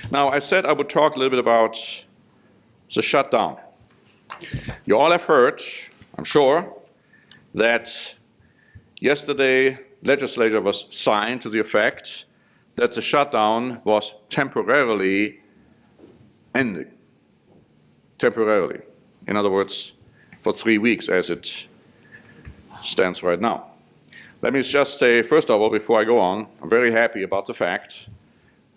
Now, I said I would talk a little bit about the shutdown. You all have heard, I'm sure, that yesterday legislation was signed to the effect that the shutdown was temporarily ending. Temporarily. In other words, for 3 weeks as it stands right now. Let me just say, first of all, before I go on, I'm very happy about the fact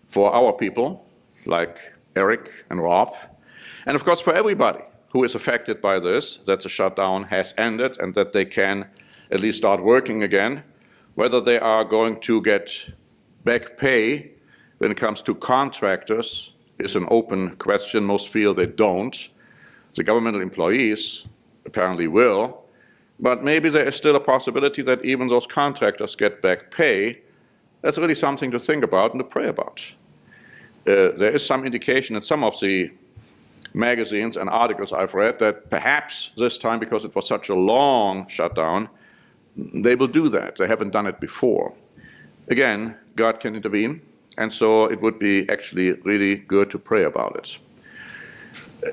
for our people, like Eric and Rob, and of course for everybody who is affected by this, that the shutdown has ended and that they can at least start working again. Whether they are going to get back pay when it comes to contractors is an open question. Most feel they don't. The governmental employees apparently will, but maybe there is still a possibility that even those contractors get back pay. That's really something to think about and to pray about. There is some indication in some of the magazines and articles I've read that perhaps this time, because it was such a long shutdown, they will do that. They haven't done it before. Again, God can intervene, and so it would be actually really good to pray about it.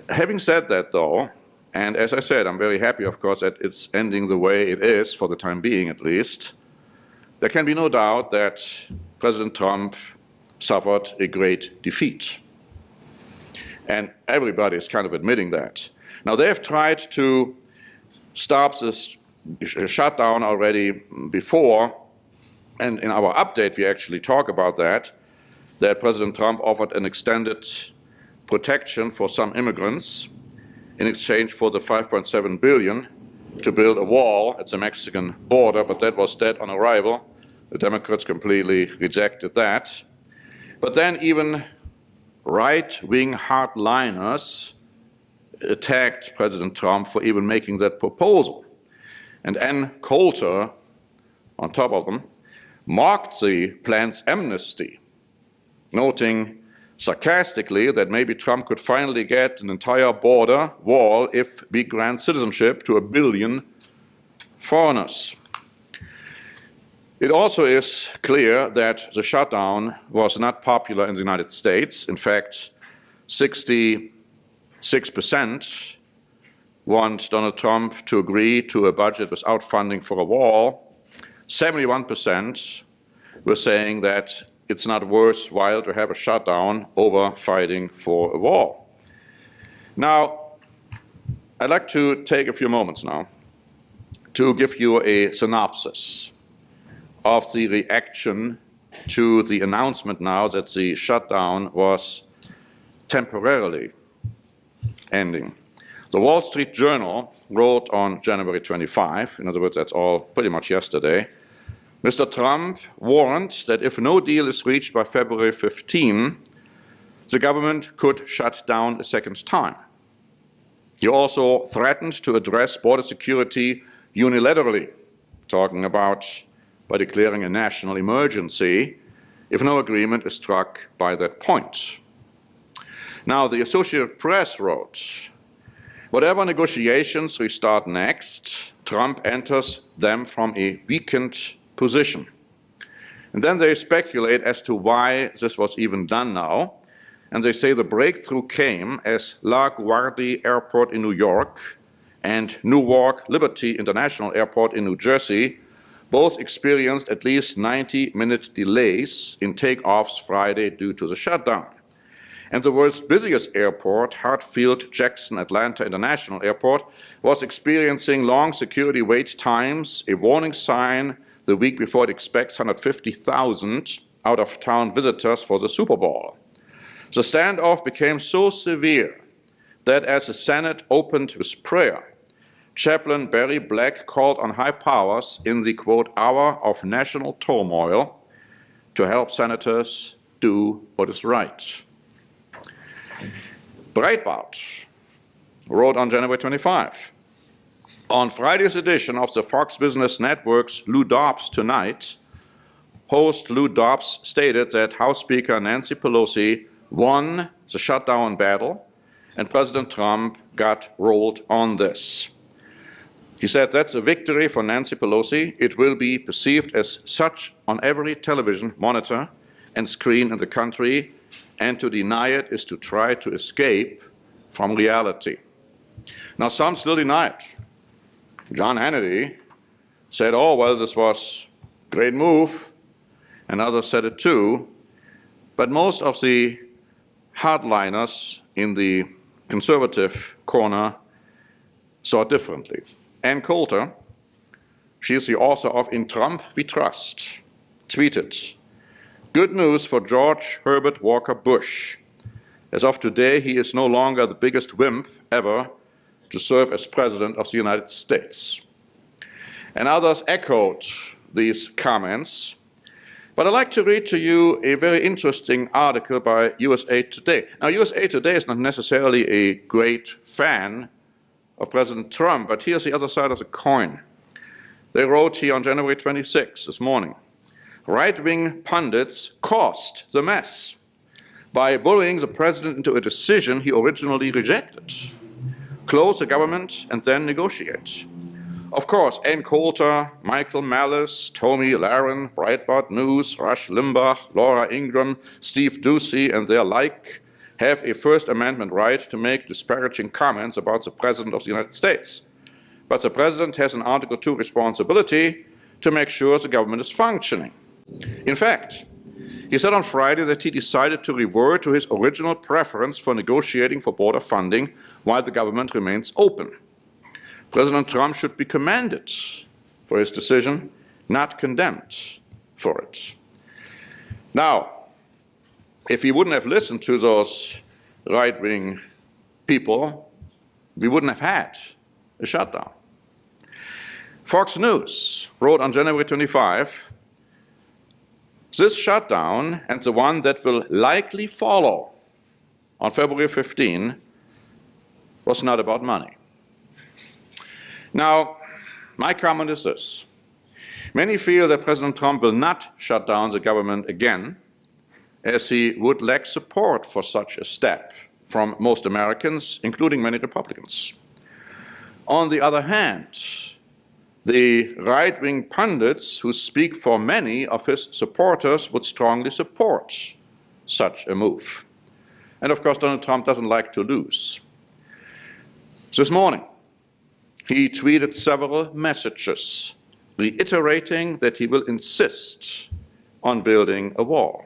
Having said that, though, and as I said, I'm very happy, of course, that it's ending the way it is, for the time being at least, there can be no doubt that President Trump suffered a great defeat. And everybody is kind of admitting that. Now, they have tried to stop this shutdown already before, and in our update we actually talk about that President Trump offered an extended protection for some immigrants in exchange for the $5.7 billion to build a wall at the Mexican border, but that was dead on arrival. The Democrats completely rejected that. But then even right-wing hardliners attacked President Trump for even making that proposal. And Ann Coulter, on top of them, mocked the plan's amnesty, noting sarcastically that maybe Trump could finally get an entire border wall if we grant citizenship to 1 billion foreigners. It also is clear that the shutdown was not popular in the United States. In fact, 66% want Donald Trump to agree to a budget without funding for a wall. 71% were saying that it's not worthwhile to have a shutdown over fighting for a wall. Now, I'd like to take a few moments now to give you a synopsis of the reaction to the announcement now that the shutdown was temporarily ending. The Wall Street Journal wrote on January 25, in other words, that's all pretty much yesterday, Mr. Trump warned that if no deal is reached by February 15, the government could shut down a second time. He also threatened to address border security unilaterally, talking about by declaring a national emergency if no agreement is struck by that point. Now, the Associated Press wrote, whatever negotiations restart next, Trump enters them from a weakened position. And then they speculate as to why this was even done now. And they say the breakthrough came as LaGuardia Airport in New York and Newark Liberty International Airport in New Jersey both experienced at least 90-minute delays in takeoffs Friday due to the shutdown. And the world's busiest airport, Hartsfield-Jackson Atlanta International Airport, was experiencing long security wait times, a warning sign the week before it expects 150,000 out-of-town visitors for the Super Bowl. The standoff became so severe that as the Senate opened with prayer, Chaplain Barry Black called on high powers in the, quote, hour of national turmoil to help senators do what is right. Breitbart wrote on January 25, on Friday's edition of the Fox Business Network's Lou Dobbs Tonight, host Lou Dobbs stated that House Speaker Nancy Pelosi won the shutdown battle and President Trump got rolled on this. He said that's a victory for Nancy Pelosi. It will be perceived as such on every television monitor and screen in the country and to deny it is to try to escape from reality. Now, some still deny it. John Hannity said, oh, well, this was a great move, and others said it too, but most of the hardliners in the conservative corner saw it differently. Ann Coulter, she is the author of In Trump We Trust, tweeted, "Good news for George Herbert Walker Bush. As of today, he is no longer the biggest wimp ever to serve as President of the United States." And others echoed these comments. But I'd like to read to you a very interesting article by USA Today. Now, USA Today is not necessarily a great fan of President Trump, but here's the other side of the coin. They wrote here on January 26, this morning, "Right-wing pundits caused the mess by bullying the president into a decision he originally rejected. Close the government and then negotiate." Of course, Ann Coulter, Michael Malice, Tomi Lahren, Breitbart News, Rush Limbaugh, Laura Ingraham, Steve Doocy, and their like have a First Amendment right to make disparaging comments about the President of the United States. But the President has an Article 2 responsibility to make sure the government is functioning. In fact, he said on Friday that he decided to revert to his original preference for negotiating for border funding while the government remains open. President Trump should be commended for his decision, not condemned for it. Now, if he wouldn't have listened to those right-wing people, we wouldn't have had a shutdown. Fox News wrote on January 25, "This shutdown and the one that will likely follow on February 15 was not about money." Now, my comment is this. Many feel that President Trump will not shut down the government again, as he would lack support for such a step from most Americans, including many Republicans. On the other hand, the right-wing pundits who speak for many of his supporters would strongly support such a move. And of course, Donald Trump doesn't like to lose. This morning, he tweeted several messages reiterating that he will insist on building a wall.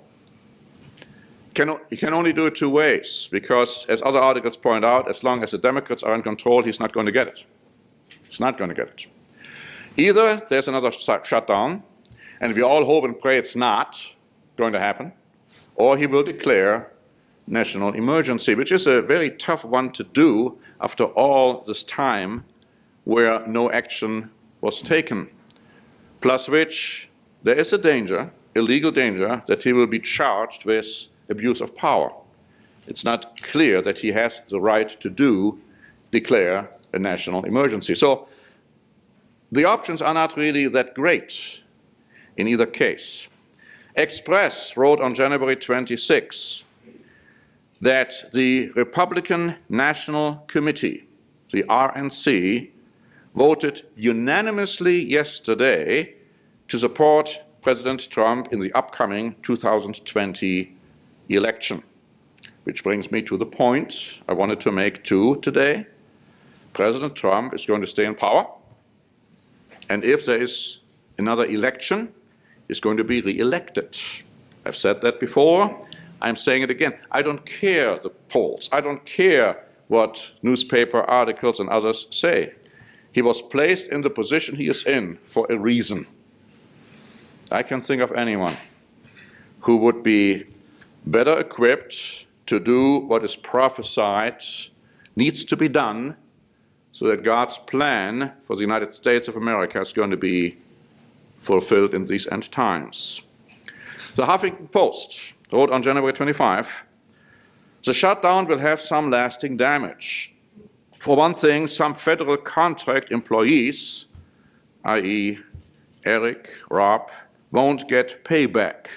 He can only do it two ways, because, as other articles point out, as long as the Democrats are in control, he's not going to get it. He's not going to get it. Either there's another shutdown, and we all hope and pray it's not going to happen, or he will declare national emergency, which is a very tough one to do after all this time where no action was taken. Plus which, there is a danger, a legal danger, that he will be charged with abuse of power. It's not clear that he has the right to declare a national emergency. So the options are not really that great in either case. Express wrote on January 26 that the Republican National Committee, the RNC, voted unanimously yesterday to support President Trump in the upcoming 2020 election. Which brings me to the point I wanted to make too today. President Trump is going to stay in power, and if there is another election, he's going to be re-elected. I've said that before. I'm saying it again. I don't care the polls. I don't care what newspaper articles and others say. He was placed in the position he is in for a reason. I can think of anyone who would be better equipped to do what is prophesied needs to be done so that God's plan for the United States of America is going to be fulfilled in these end times. The Huffington Post wrote on January 25, "The shutdown will have some lasting damage. For one thing, some federal contract employees, i.e. Eric, Rob, won't get payback."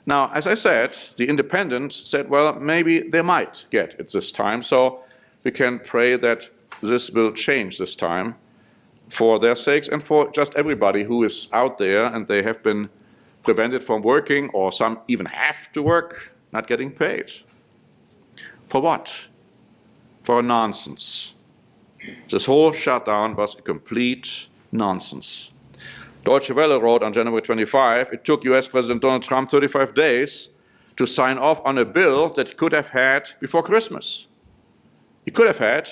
Now, as I said, the Independent said, well, maybe they might get it this time, so we can pray that this will change this time for their sakes and for just everybody who is out there and they have been prevented from working, or some even have to work not getting paid. For what? For nonsense. This whole shutdown was a complete nonsense. Deutsche Welle wrote on January 25, it took US President Donald Trump 35 days to sign off on a bill that he could have had before Christmas. He could have had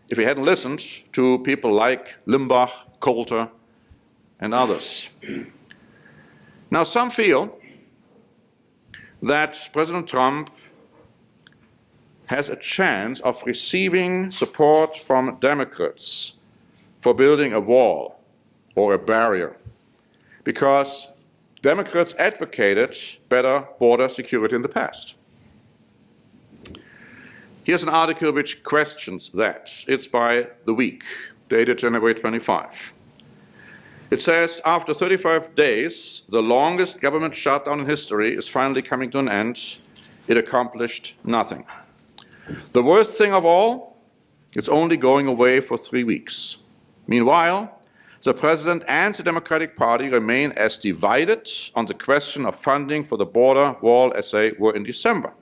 if he hadn't listened to people like Limbach, Coulter, and others. Now, some feel that President Trump has a chance of receiving support from Democrats for building a wall or a barrier, because Democrats advocated better border security in the past. Here's an article which questions that. It's by The Week, dated January 25. It says, after 35 days, the longest government shutdown in history is finally coming to an end. It accomplished nothing. The worst thing of all, it's only going away for 3 weeks. Meanwhile, the President and the Democratic Party remain as divided on the question of funding for the border wall as they were in December.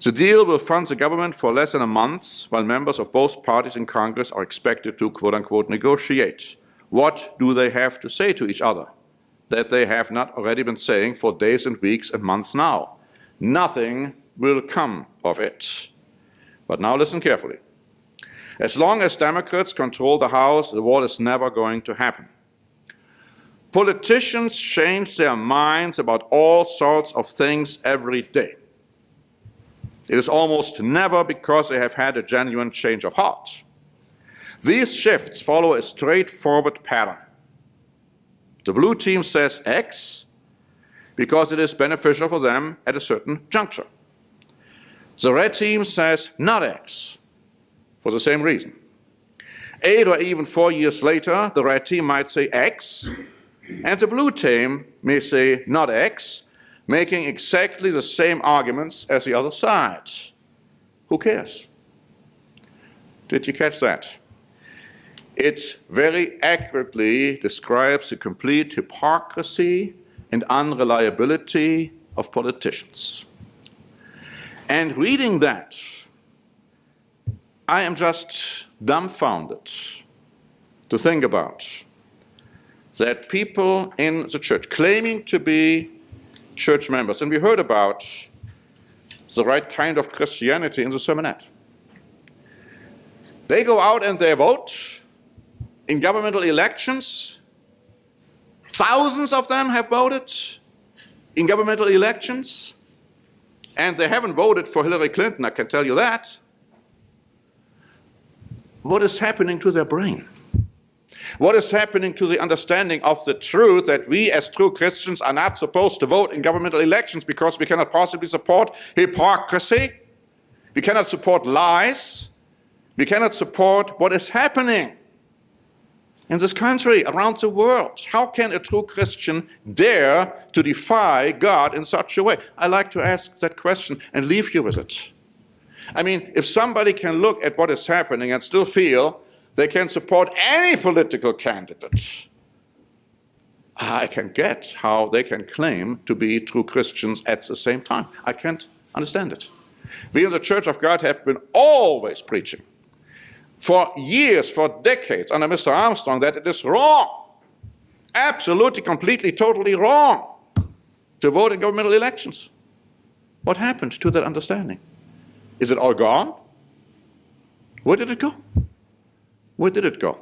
The deal will fund the government for less than a month, while members of both parties in Congress are expected to, quote-unquote, negotiate. What do they have to say to each other that they have not already been saying for days and weeks and months now? Nothing will come of it. But now listen carefully. As long as Democrats control the House, the wall is never going to happen. Politicians change their minds about all sorts of things every day. It is almost never because they have had a genuine change of heart. These shifts follow a straightforward pattern. The blue team says X because it is beneficial for them at a certain juncture. The red team says not X for the same reason. 8 or even 4 years later, the red team might say X, and the blue team may say not X, making exactly the same arguments as the other side. Who cares? Did you catch that? It very accurately describes the complete hypocrisy and unreliability of politicians. And reading that, I am just dumbfounded to think about that people in the church claiming to be church members, and we heard about the right kind of Christianity in the sermonette. They go out and they vote in governmental elections. Thousands of them have voted in governmental elections, and they haven't voted for Hillary Clinton, I can tell you that. What is happening to their brain? What is happening to the understanding of the truth that we as true Christians are not supposed to vote in governmental elections because we cannot possibly support hypocrisy? We cannot support lies. We cannot support what is happening in this country, around the world. How can a true Christian dare to defy God in such a way? I like to ask that question and leave you with it. I mean, if somebody can look at what is happening and still feel they can support any political candidate, I can get how they can claim to be true Christians at the same time. I can't understand it. We in the Church of God have been always preaching for years, for decades, under Mr. Armstrong, that it is wrong, absolutely, completely, totally wrong to vote in governmental elections. What happened to that understanding? Is it all gone? Where did it go? Where did it go?